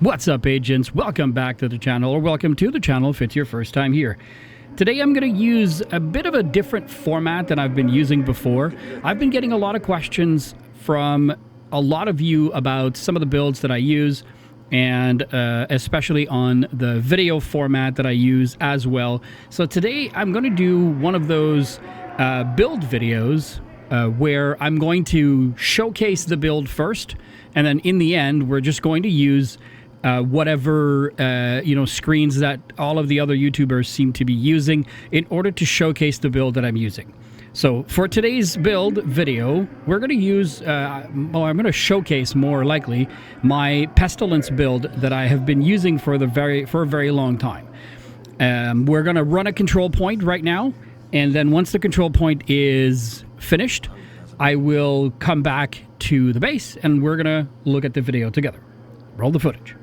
What's up, agents? Welcome back to the channel, or welcome to the channel if it's your first time here. Today I'm going to use a bit of a different format than I've been using before. I've been getting a lot of questions from a lot of you about some of the builds that I use, and especially on the video format that I use as well. So today I'm going to do one of those build videos where I'm going to showcase the build first, and then in the end we're just going to use whatever screens that all of the other YouTubers seem to be using in order to showcase the build that I'm using. So for today's build video, we're going to use, I'm going to showcase more likely my Pestilence build that I have been using for a very long time. We're going to run a control point right now, and then once the control point is finished, I will come back to the base and we're going to look at the video together. Roll the footage.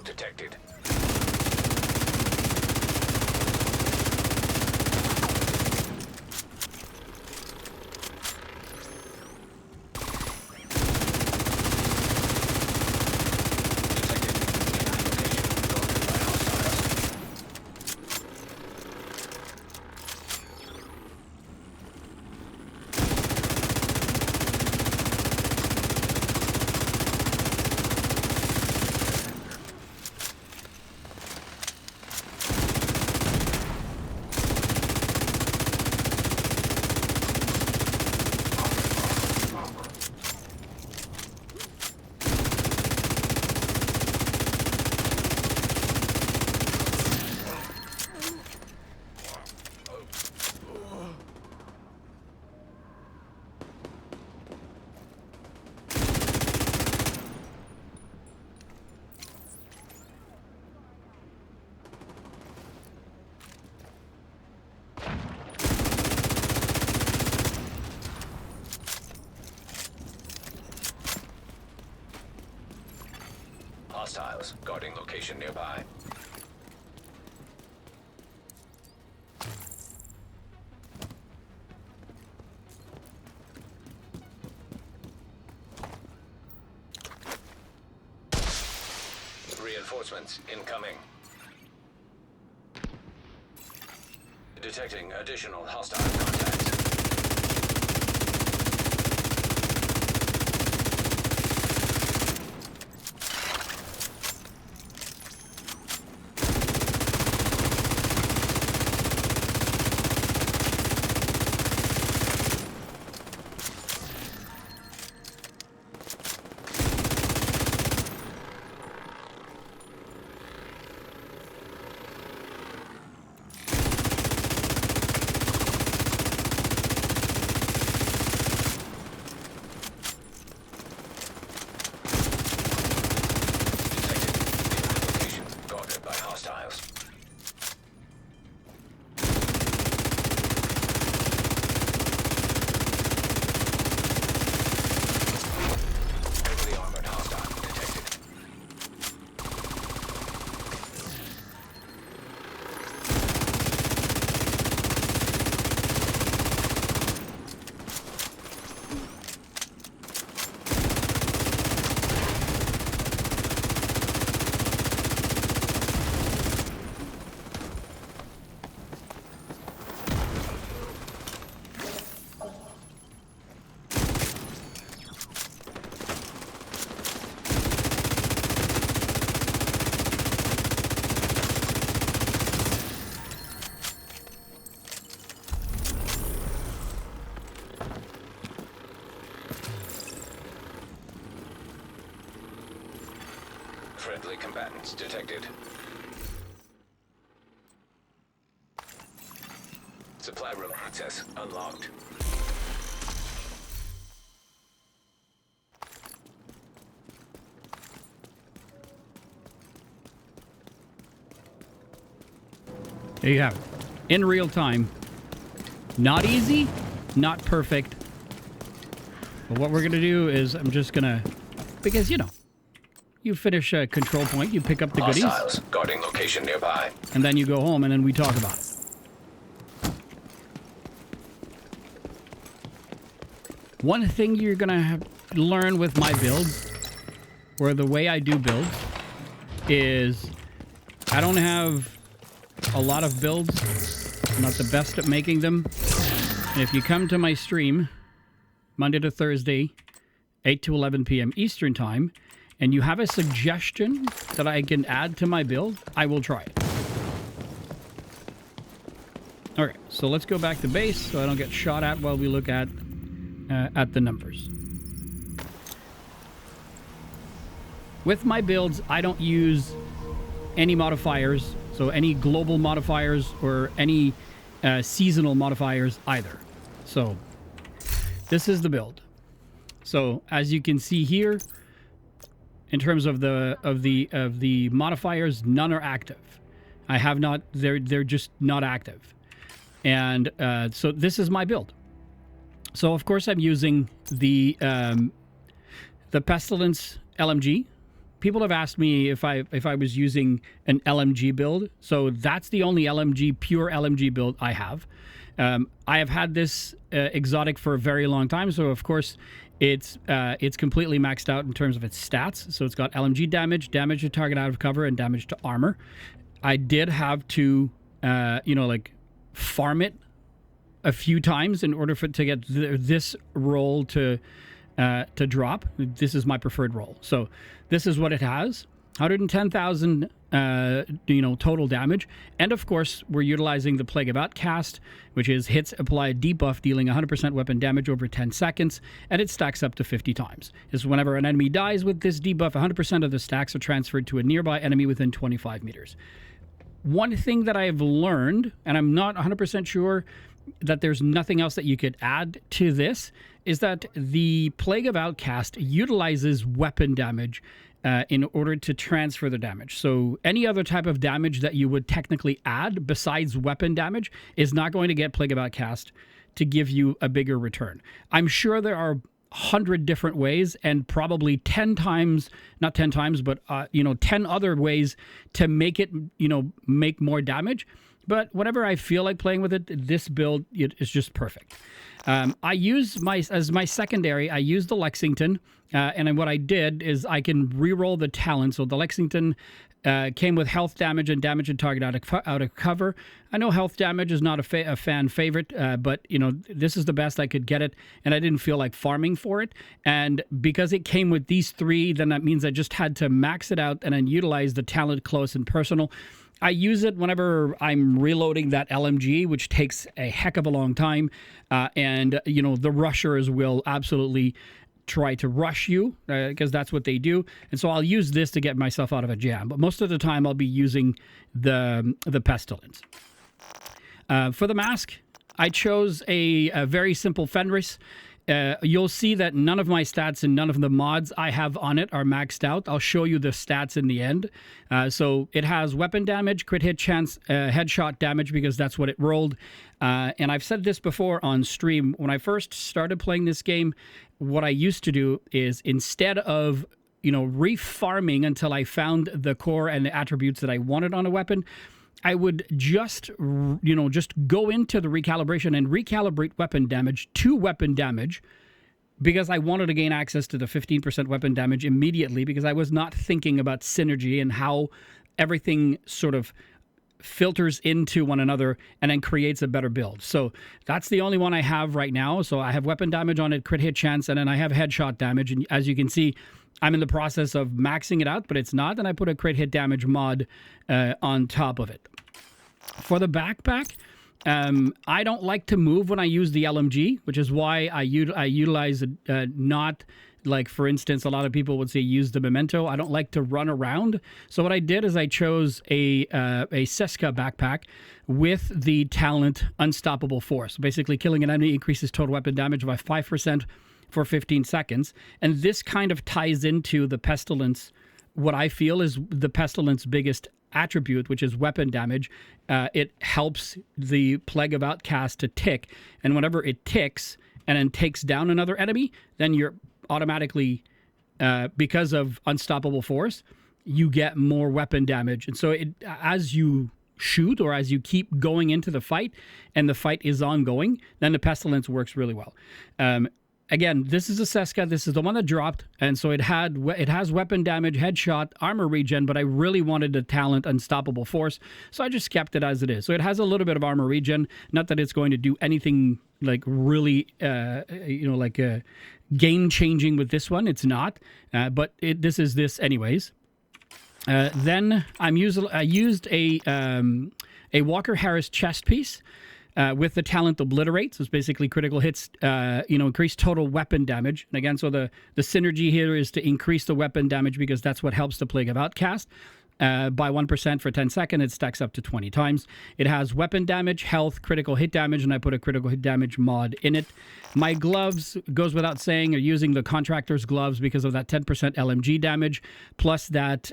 Detected. Hostiles guarding location nearby. Reinforcements incoming. Detecting additional hostile contacts. Friendly combatants detected. Supply room access unlocked. There you have it. In real time. Not easy, not perfect. But what we're going to do is I'm just going to... Because, you know, you finish a control point, you pick up the goodies. Hostiles guarding location nearby. And then you go home and then we talk about it. One thing you're going to have to learn with my builds, or the way I do builds, is I don't have a lot of builds. I'm not the best at making them. And if you come to my stream, Monday to Thursday, 8 to 11 p.m. Eastern Time, and you have a suggestion that I can add to my build, I will try it. Alright, so let's go back to base so I don't get shot at while we look at the numbers. With my builds, I don't use any modifiers, so any global modifiers or any seasonal modifiers either. So this is the build. So as you can see here, in terms of the modifiers, none are active. I have not. They're just not active. And so this is my build. So of course I'm using the Pestilence LMG. People have asked me if I was using an LMG build. So that's the only pure LMG build I have. I have had this exotic for a very long time. So of course it's completely maxed out in terms of its stats. So it's got LMG damage, damage to target out of cover, and damage to armor. I did have to, like farm it a few times in order for it to get this roll to drop. This is my preferred roll. So this is what it has. 110,000 total damage. And of course, we're utilizing the Plague of Outcast, which is hits apply a debuff dealing 100% weapon damage over 10 seconds, and it stacks up to 50 times. Is whenever an enemy dies with this debuff, 100% of the stacks are transferred to a nearby enemy within 25 meters. One thing that I've learned, and I'm not 100% sure that there's nothing else that you could add to this, is that the Plague of Outcast utilizes weapon damage in order to transfer the damage. So any other type of damage that you would technically add besides weapon damage is not going to get Plague of Outcast to give you a bigger return. I'm sure there are 100 different ways and probably 10 times, not 10 times, but 10 other ways to make it, make more damage. But whenever I feel like playing with it, this build is just perfect. I use as my secondary, I use the Lexington. And then what I did is I can re-roll the talent. So the Lexington came with health damage and damage and target out of cover. I know health damage is not a fan favorite, but this is the best I could get it, and I didn't feel like farming for it. And because it came with these three, then that means I just had to max it out and then utilize the talent close and personal. I use it whenever I'm reloading that LMG, which takes a heck of a long time, and the rushers will absolutely try to rush you because that's what they do, and so I'll use this to get myself out of a jam. But most of the time I'll be using the Pestilence. For the mask, I chose a very simple Fenris. You'll see that none of my stats and none of the mods I have on it are maxed out. I'll show you the stats in the end. So it has weapon damage, crit hit chance, headshot damage because that's what it rolled. And I've said this before on stream. When I first started playing this game, what I used to do is instead of refarming until I found the core and the attributes that I wanted on a weapon, I would just go into the recalibration and recalibrate weapon damage to weapon damage because I wanted to gain access to the 15% weapon damage immediately because I was not thinking about synergy and how everything sort of filters into one another and then creates a better build. So that's the only one I have right now. So I have weapon damage on it, crit hit chance, and then I have headshot damage. And as you can see, I'm in the process of maxing it out, but it's not. And I put a crit hit damage mod on top of it. For the backpack, I don't like to move when I use the LMG, which is why I utilize not like, for instance, a lot of people would say use the Memento. I don't like to run around. So what I did is I chose a Seska backpack with the talent Unstoppable Force. Basically, killing an enemy increases total weapon damage by 5% for 15 seconds. And this kind of ties into the Pestilence, what I feel is the Pestilence biggest attribute, which is weapon damage. It helps the Plague of Outcast to tick. And whenever it ticks and then takes down another enemy, then you're automatically, because of Unstoppable Force, you get more weapon damage. And so as you shoot or as you keep going into the fight and the fight is ongoing, then the Pestilence works really well. Again, this is a Seska. This is the one that dropped, and so it has weapon damage, headshot, armor regen, but I really wanted the talent Unstoppable Force, so I just kept it as it is. So it has a little bit of armor regen, not that it's going to do anything like really, game changing with this one. It's not, but this is this anyways. Then I used a Walker Harris chest piece. With the talent Obliterate, so it's basically critical hits, increase total weapon damage. And again, so the synergy here is to increase the weapon damage because that's what helps the Plague of Outcast. By 1% for 10 seconds, it stacks up to 20 times. It has weapon damage, health, critical hit damage, and I put a critical hit damage mod in it. My gloves, goes without saying, are using the Contractor's gloves because of that 10% LMG damage, plus that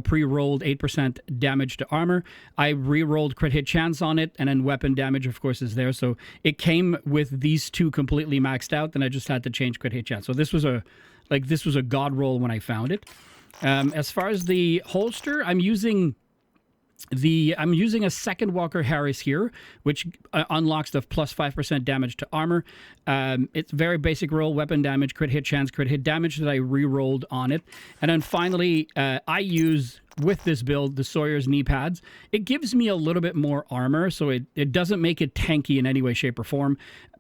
pre-rolled 8% damage to armor. I re-rolled crit hit chance on it, and then weapon damage, of course, is there. So it came with these two completely maxed out, and I just had to change crit hit chance. So this was a god roll when I found it. As far as the holster, I'm using a second Walker Harris here, which unlocks the plus 5% damage to armor. It's very basic roll, weapon damage, crit hit chance, crit hit damage that I re-rolled on it. And then finally, I use, with this build, the Sawyer's knee pads. It gives me a little bit more armor, so it doesn't make it tanky in any way, shape, or form.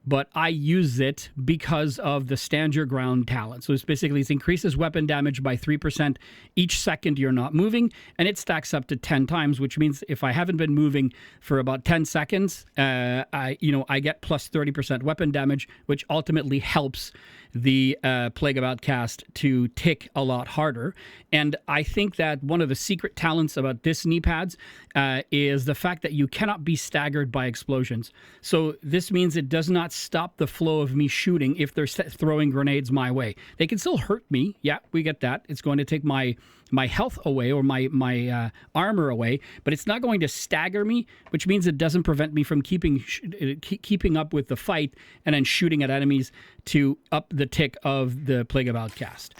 But I use it because of the Stand Your Ground talent. So it's basically, it increases weapon damage by 3% each second you're not moving, and it stacks up to 10 times, which means if I haven't been moving for about 10 seconds, I get plus 30% weapon damage, which ultimately helps the Plague of Outcast to tick a lot harder. And I think that one of the secret talents about this knee pads is the fact that you cannot be staggered by explosions. So this means it does not stop the flow of me shooting if they're throwing grenades my way. They can still hurt me. Yeah, we get that. It's going to take my health away or my armor away, but it's not going to stagger me, which means it doesn't prevent me from keeping up with the fight and then shooting at enemies to up the tick of the Plague of Outcast.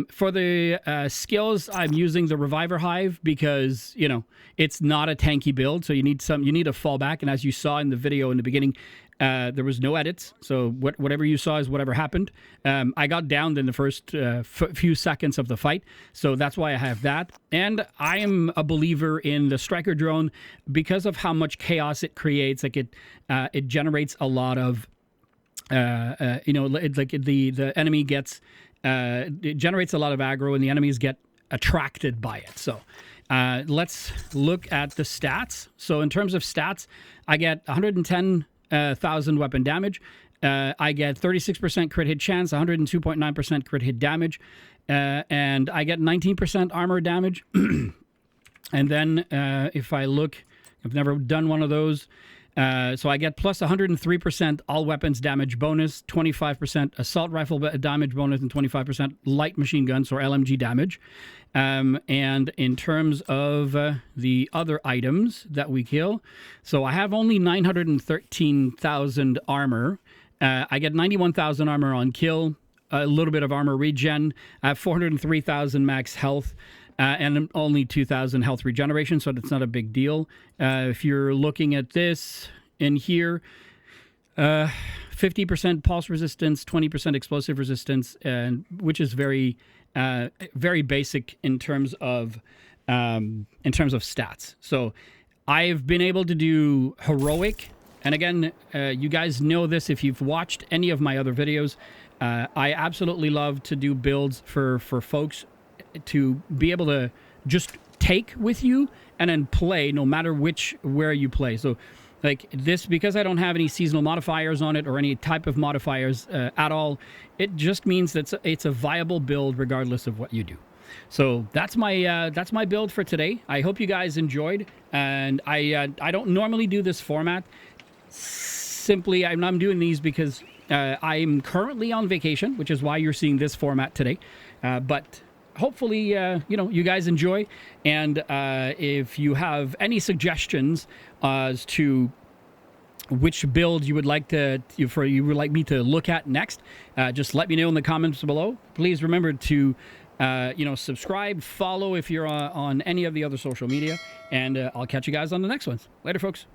For the skills, I'm using the Reviver Hive because, it's not a tanky build, so you need a fallback, and as you saw in the video in the beginning, there was no edits, so whatever you saw is whatever happened. I got downed in the first few seconds of the fight, so that's why I have that. And I am a believer in the Striker Drone because of how much chaos it creates. Like it generates a lot of, the enemy gets, it generates a lot of aggro, and the enemies get attracted by it. So let's look at the stats. So in terms of stats, I get 110,000 weapon damage. I get 36% crit hit chance, 102.9% crit hit damage, and I get 19% armor damage. And then if I look, I've never done one of those. So I get plus 103% all weapons damage bonus, 25% assault rifle damage bonus, and 25% light machine guns or LMG damage. And in terms of the other items that we kill, so I have only 913,000 armor. I get 91,000 armor on kill, a little bit of armor regen. I have 403,000 max health. And only 2,000 health regeneration, so that's not a big deal. If you're looking at this in here, 50% pulse resistance, 20% explosive resistance, and which is very, very basic in terms of stats. So I've been able to do heroic, and again, you guys know this if you've watched any of my other videos. I absolutely love to do builds for folks to be able to just take with you and then play no matter where you play. So Like this, because I don't have any seasonal modifiers on it or any type of modifiers at all, it just means that it's a viable build regardless of what you do. So that's my build for today. I hope you guys enjoyed, and I don't normally do this format. Simply, I'm doing these because I'm currently on vacation, which is why you're seeing this format today. But hopefully, you guys enjoy. And if you have any suggestions as to which build you would like me to look at next, just let me know in the comments below. Please remember to subscribe, follow if you're on any of the other social media, and I'll catch you guys on the next ones. Later, folks.